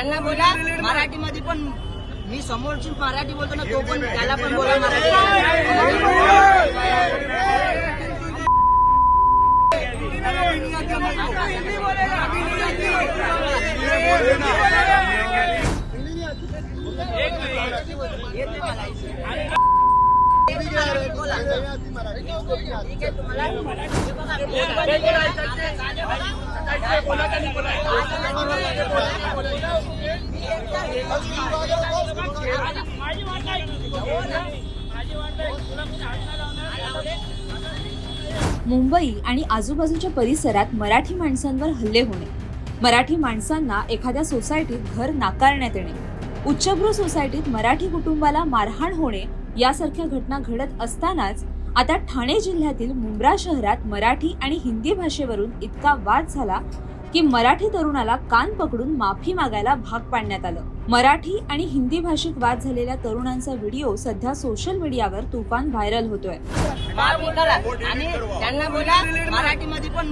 त्यांना बोला मराठीमध्ये पण. मी समोरची मराठी बोलतो ना, तो पण त्याला पण बोला मराठी. मुंबई आणि आजूबाजूच्या परिसरात मराठी माणसांवर हल्ले होणे, मराठी माणसांना एखाद्या सोसायटीत घर नाकारण्यात येणे, उच्चभ्रू सोसायटीत मराठी कुटुंबाला मारहाण होणे यासारख्या घटना घडत असतानाच आता ठाणे जिल्ह्यातील मुंब्रा शहरात मराठी आणि हिंदी भाषेवरून इतका वाद झाला की मराठी तरुणाला कान पकडून माफी मागायला भाग पाडण्यात आलं. मराठी आणि हिंदी भाषिक वाद झालेल्या तरुणांचा व्हिडिओ सध्या सोशल मीडियावर तुफान व्हायरल होतोय. आणि त्यांना बोला मराठीमध्ये पण.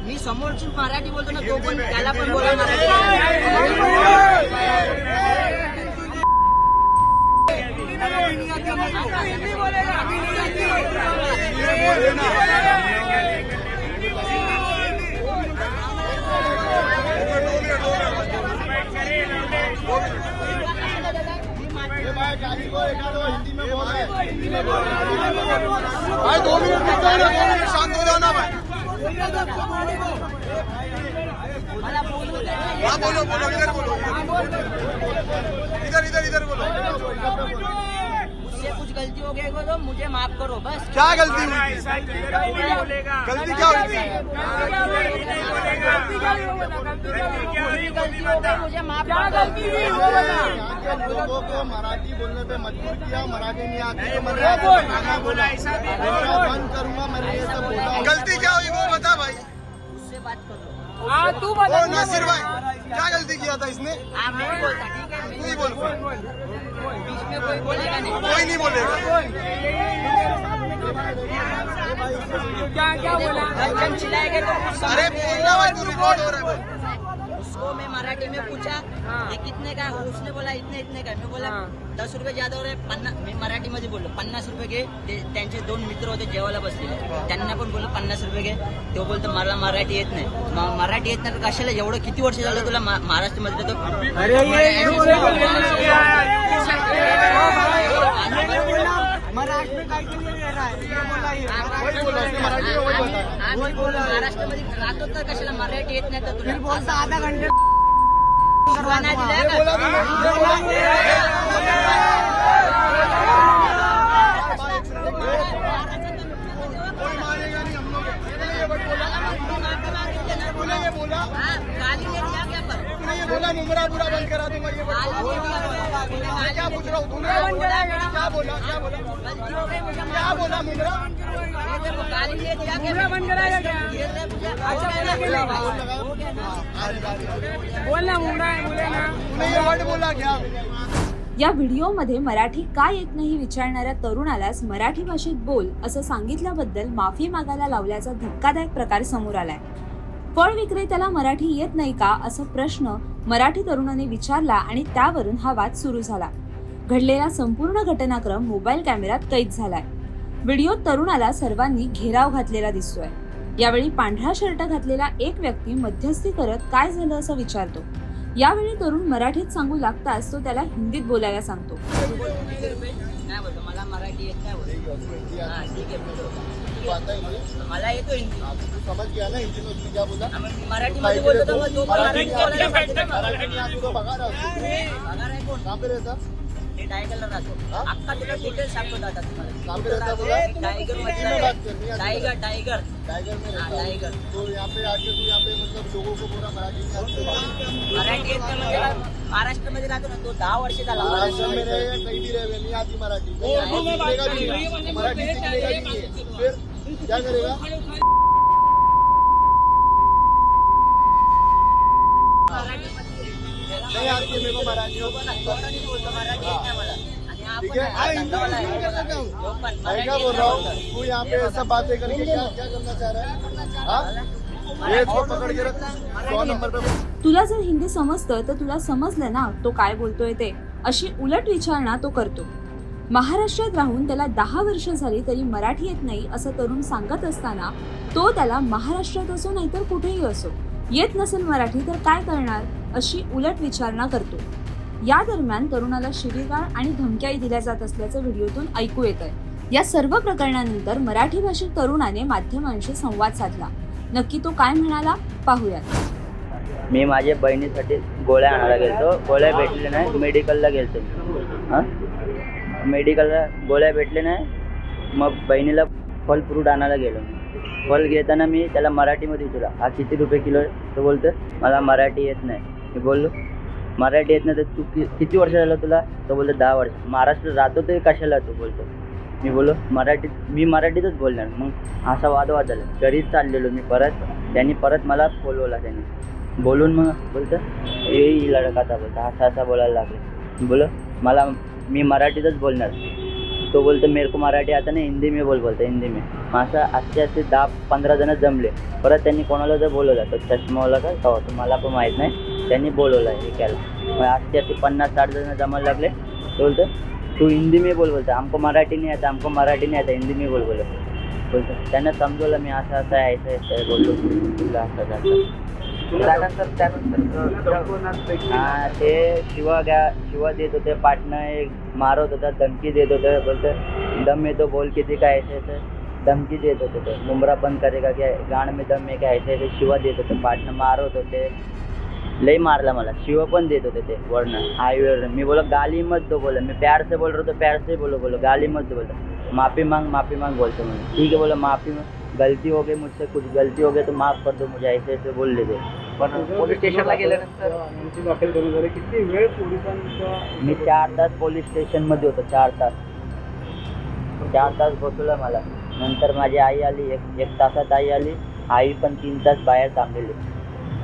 मी समोरची मराठी बोलतो ना, तो पण त्याला पण बोला मराठी. भाई 2 मिनट शांत हो जाओ ना भाई. हाँ बोलो बोलो, इधर बोलो, इधर बोलो. मुझसे कुछ गलती हो गई तो मुझे माफ करो बस. क्या गलती हुई थी? गलती क्या हुई थी? मुझे माफ गलती हुई. लोगों को मराठी बोलने पे मजबूर किया. मराठी नहीं आती तो मैं बोला बंद करूंगा. मैंने ये सब बोला. गलती क्या हुई वो बता भाई. उससे बात करो. तू बता. नासिर भाई क्या गलती किया था इसने? मैं नहीं बोलता, ठीक है. तू ही बोल. बीच में कोई बोलेगा नहीं. कोई नहीं बोलेगा. क्या बोला? बच्चन चिल्लाएंगे तो कुछ समझ अरे में बोलना भाई, तू रिकॉर्ड हो रहा है भाई. उसको मैं मराठी में पूछा ये कितने का. उसने बोला इतने का. मैं बोला 10 रुपये ज्यादा हो रहे. 50. मी मराठीमध्ये बोललो 50 रुपये घे. त्यांचे 2 मित्र होते जेवायला बसलेले, त्यांना पण बोललो 50 रुपये घे. तो बोलतो मला मराठी येत नाही. मराठी येत नाही तर कशाला एवढं किती वर्ष झालं तुला महाराष्ट्रामध्ये तो. महाराष्ट्रामध्ये राहतो तर कशाला मराठी येत नाही तर तुला बोलता आधा घंटे बोला मुमरा बुरा बंद करा दूंगा. ये क्या पूछ रहा हूँ? तूने क्या बोला? क्या बोला मुमरा? बंद कराएगा क्या? बोलना मुमरा बोले ना. तूने ये वर्ड बोला क्या? या व्हिडिओमध्ये मराठी का येत नाही विचारणाऱ्या तरुणालाच मराठी भाषेत बोल असं सांगितल्याबद्दल माफी मागायला लावल्याचा धक्कादायक प्रकार समोर आलाय. फळ विक्रेत्याला मराठी येत नाही का असा प्रश्न मराठी तरुणाने विचारला आणि त्यावरून हा वाद सुरू झाला. घडलेला संपूर्ण घटनाक्रम मोबाईल कॅमेऱ्यात कैद झालाय. व्हिडिओत तरुणाला सर्वांनी घेराव घातलेला दिसतोय. यावेळी पांढरा शर्ट घातलेला एक व्यक्ती मध्यस्थी करत काय झालं असं विचारतो. यावेळी तरुण मराठीत सांगू लागताच तो त्याला हिंदीत बोलायला सांगतो. मला मराठी येत नाही. ठीक आहे मला येतो हिंदी. समझ गया ना हिंदी में क्या बोला? मराठीमध्ये बोलतो तर मग तो मराठी बघा रहा है. कहाँ पे रहता? टायगरला राहतो. अख्खा तुला डिटेल सांगतो दादा तुम्हाला. कहाँ पे रहता बोला? टायगर टाइगर टायगर में रहता. टाइगर. तो यहाँ पे आके तू यहाँ पे मतलब लोगों को पूरा मराठी में मराठी येत नाही म्हणजे महाराष्ट्रामध्ये राहतो ना तो 10 वर्ष झाला. महाराष्ट्र में रहे या कहीं भी रहे नहीं आती मराठी. सीखेगा भी नहीं. मराठी सीखेगा भी नहीं. फिर क्या करेगा? नहीं आती है मेरे को मराठी. ठीक है. मैं क्या बोल रहा हूँ, तू यहाँ पे सब बातें करके क्या करना चाह रहा है? हाँ, ये इसको पकड़ के रख 100 नंबर पे. तुला जर हिंदी समजतं तर तुला समजलं ना तो काय बोलतोय ते, अशी उलट विचारणा तो करतो. महाराष्ट्रात राहून त्याला 10 वर्ष झाली तरी मराठी येत नाही असं तरुण सांगत असताना तो त्याला महाराष्ट्रात असो नाहीतर कुठेही असो येत नसेल मराठी तर काय करणार अशी उलट विचारणा करतो. या दरम्यान तरुणाला शिवीगाळ आणि धमक्याही दिल्या जात असल्याचं व्हिडिओतून ऐकू येत आहे. या सर्व प्रकरणानंतर मराठी भाषिक तरुणाने माध्यमांशी संवाद साधला. नक्की तो काय म्हणाला पाहूयात. मी माझ्या बहिणीसाठी गोळ्या आणायला गेलतो. गोळ्या भेटले नाही, मेडिकलला गेलतो. हां, मेडिकलला गोळ्या भेटले नाही, मग बहिणीला फल फ्रूट आणायला गेलो. फल घेताना मी त्याला मराठीमध्ये विचारला, हा किती रुपये किलो आहे? तो बोलतो मला मराठी येत नाही. मी बोललो मराठी येत नाही तर तू किती वर्ष झालं तुला? तो बोलतो 10 वर्ष. महाराष्ट्र राहतो ते कशाला? तो बोलतो. मी बोललो मी मराठीतच बोलणार. मग असा वादवाद झाला. घरीच चाललेलो मी परत. त्यांनी परत मला बोलवला. त्यांनी बोलून मग बोलतं ये लडकाचा बोलता असा बोलायला लागले. बोलो मी मराठीतच बोलणार. तो बोलतो मेरे को मराठी आता नाही, हिंदी में बोलतो हिंदी में. मग असं असे 10-15 जण जमले. परत त्यांनी कोणाला जर बोलवलं तर चष्मावाला का होतं मला पण माहीत नाही. त्यांनी बोलवलं आहे एकाला. मग असे 50-60 जण जमायला लागले. तो बोलतो तू हिंदी में बोलतो, हमको मराठी नहीं आता, हमको मराठी नहीं आता, हिंदी में बोलतो. त्यांना समजवलं मी असं असं आहे असं बोललो तुला असं. हां, ते शिवा देत होते. पाटणं एक मारत होता, धमकी देत होते. बोलतं दम येतो बोल किती काय ऐसे धमकी देत होते. ते मुंबरा बंद करेगा क्या, गाण में दम आहे काय ऐसे शिवा देत होते. पाटणं मारत होते. लई मारला मला. शिव पण देत होते ते वरनं हायवेवर. मी बोला गाली मत दो बोला. मैं प्यार से बोल रहा तो प्यार से बोलो गाली मत दो बोला. माफ़ी मांग बोलते मैं. ठीक है बोला माफ़ी गलती हो गई मुझसे, कुछ गलती हो गई तो माफ़ कर दो मुझे, ऐसे बोल लेते. पण पोलीस स्टेशनला गेल्यानंतर किती वेळ पोलिसांचा मी 4 तास पोलीस स्टेशनमध्ये होतो. 4 तास बसवलं मला. नंतर माझी आई आली. एक तासात आई आली. आई पण 3 तास बाहेर थांबलेली.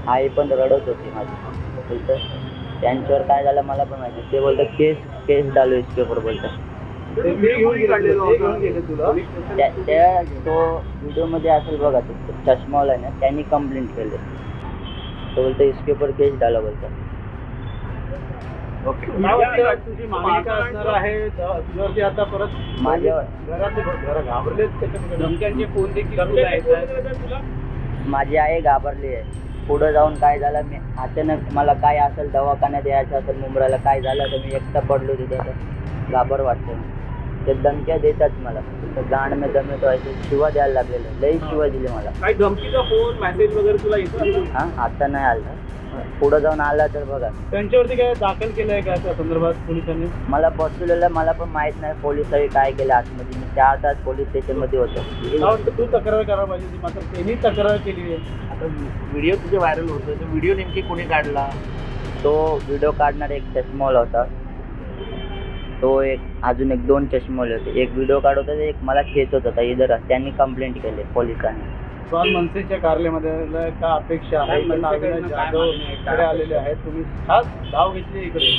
आई पण रडत होती माझी. बोलतं त्यांच्यावर काय झालं मला पण माहिती. ते बोलतं केस डालो इसके ऊपर बोलतं. त्या तो व्हिडिओमध्ये असेल बघा, तो चष्मावाला आहे ना, त्यांनी कंप्लेंट केली. तो बोलतो इसके ऊपर केस डाला बोलतो. तुझी मागणी काय असणार आहे तुझ्यावरती आता परत? माझ्यावर धमक्यांचे फोन देखील माझी आई घाबरली आहे. पुढं जाऊन काय झालं, मी अचानक मला काय असेल दवाखान्यात यायचं असेल मुंबईला काय झालं तर मी एकटा पडलो तिथे. तर घाबर वाटतं. ते धमक्या देतात मला. गाण में दम येतो असे शिवा द्यायला लागलेले. लई शिवा दिले मला. काही धमकीचा फोन मेसेज वगैरे तुला येतो? हां, आता नाही आलं. पुढं जाऊन आला तर बघा. त्यांच्यावरती काय दाखल केलं आहे का त्या संदर्भात पोलिसांनी? मला बसवलेलं मला पण माहीत नाही पोलिसांनी काय केलं आतमध्ये. मी 4 तास पोलीस स्टेशनमध्ये होतो. तू तक्रार करायला पाहिजे, मात्र त्यांनी तक्रार केली आहे. आता व्हिडिओ तुझे व्हायरल होतो, तो व्हिडिओ नेमकी कोणी काढला? तो व्हिडिओ काढणारा एक चष्मावाला होता. तो अजून 2 चष्मावाले होते. एक व्हिडिओ काढत होता, एक मला खेचत होता इधर. त्यांनी कंप्लेंट केली पोलिसांनी. स्वाल मनसेच्या कार्यालयामध्ये काय अपेक्षा आहे? अविनाश जाधव इकडे आलेले आहेत, तुम्ही खास धाव घेतली इकडे.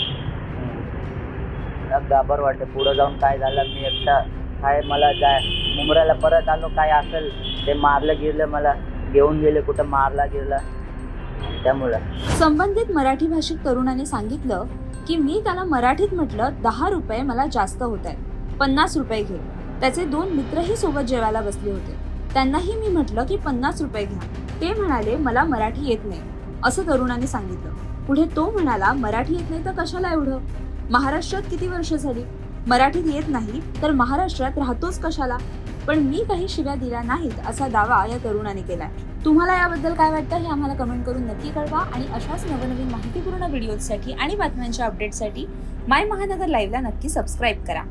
घाबर वाटतं. पुढं जाऊन काय झालं, मी एकटा काय मला काय मुंबईला परत आलो. काय असेल ते मारलं गिरलं मला, घेऊन गेले कुठं मारला गिरला. त्यामुळं संबंधित मराठी भाषिक तरुणाने सांगितलं की मी त्याला मराठीत म्हटलं 10 रुपये मला जास्त होत आहेत, 50 रुपये घे. त्याचे 2 मित्रही सोबत जेवायला बसले होते. त्यांनाही मी म्हटलं की 50 रुपये घ्या. ते म्हणाले मला मराठी येत नाही असं तरुणाने सांगितलं. पुढे तो म्हणाला मराठी येत नाही तर कशाला एवढं? महाराष्ट्रात किती वर्ष झाली? मराठीत येत नाही तर महाराष्ट्रात राहतोच कशाला? पण मी काही शिव्या दिल्या नाहीत असा दावा या तरुणाने केलाय. तुम्हाला याबद्दल काय वाटतं हे आम्हाला कमेंट करून नक्की कळवा. आणि अशाच नवनवीन माहितीपूर्ण व्हिडिओसाठी आणि बातम्यांच्या अपडेटसाठी माय महानगर लाईव्हला नक्की सबस्क्राईब करा.